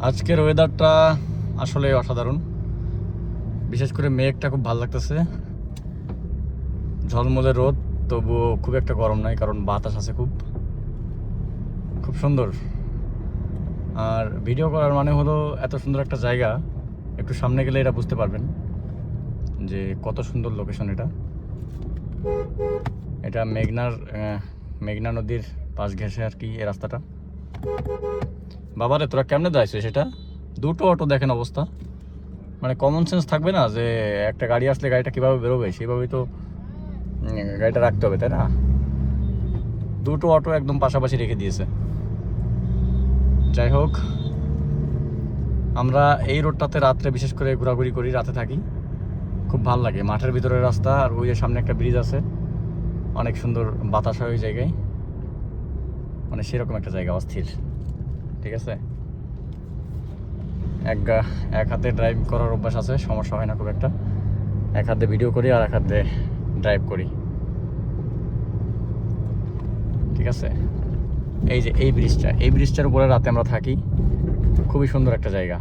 আজকের ওয়েদারটা আসলে অসাধারণ, বিশেষ করে মেঘটা খুব ভালো লাগতেছে, ঝলমলে রোদ, তবুও খুব একটা গরম নাই কারণ বাতাস আছে, খুব খুব সুন্দর। আর ভিডিও করার মানে হলো এত সুন্দর একটা জায়গা, একটু সামনে গেলে এটা বুঝতে পারবেন যে কত সুন্দর লোকেশন। এটা মেঘনা নদীর পাশ ঘেঁষে আর কি এই রাস্তাটা। বাবারে তোরা কেমনে দাঁড়াইছিস? সেটা দুটো অটো দেখেন অবস্থা, মানে কমন সেন্স থাকবে না যে একটা গাড়ি আসলে গাড়িটা কীভাবে বেরোবে, সেইভাবেই তো গাড়িটা রাখতে হবে, তাই না? দুটো অটো একদম পাশাপাশি রেখে দিয়েছে। যাই হোক, আমরা এই রোডটাতে রাত্রে বিশেষ করে ঘোরাঘুরি করি, রাতে থাকি, খুব ভালো লাগে। মাঠের ভিতরের রাস্তা, আর ওই যে সামনে একটা ব্রিজ আছে, অনেক সুন্দর বাতাস হয় ওই জায়গায়, মানে সেরকম একটা জায়গা, অস্থির। ঠিক আছে, এক হাতে ড্রাইভ করার অভ্যাস আছে, সমস্যা হয় না খুব একটা। এক হাতে ভিডিও করি আর এক হাতে ড্রাইভ করি। ঠিক আছে, এই যে এই ব্রিজটার উপরে রাতে আমরা থাকি, খুবই সুন্দর একটা জায়গা।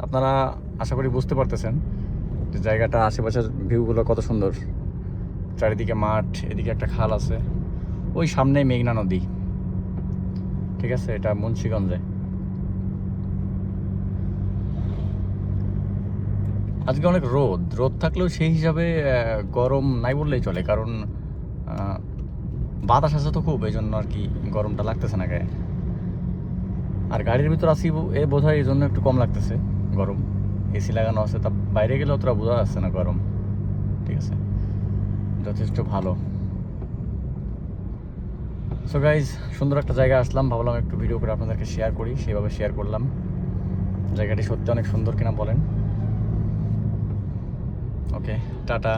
আপনারা আশা করি বুঝতে পারতেছেন যে জায়গাটা, আশেপাশের ভিউগুলো কত সুন্দর। চারিদিকে মাঠ, এদিকে একটা খাল আছে, ওই সামনেই মেঘনা নদী। ঠিক আছে, এটা মুন্সিগঞ্জে। আজকে অনেক রোদ থাকলেও সেই হিসাবে গরম নাই বললেই চলে, কারণ বাতাস আছে তো খুব, এই জন্য আর কি গরমটা লাগতেছে না গায়ে। আর গাড়ির ভিতর আসি এ বোধ হয় এই জন্য একটু কম লাগতেছে গরম, এসি লাগানো আছে, তা বাইরে গেলেও তোরা বোঝা যাচ্ছে না গরম। ঠিক আছে, যথেষ্ট ভালো। সো গাইজ, সুন্দর একটা জায়গা আসলাম, ভাবলাম একটু ভিডিও করে আপনাদেরকে শেয়ার করি, সেভাবে শেয়ার করলাম। জায়গাটি সত্যি অনেক সুন্দর কিনা বলেন। ওকে, টাটা।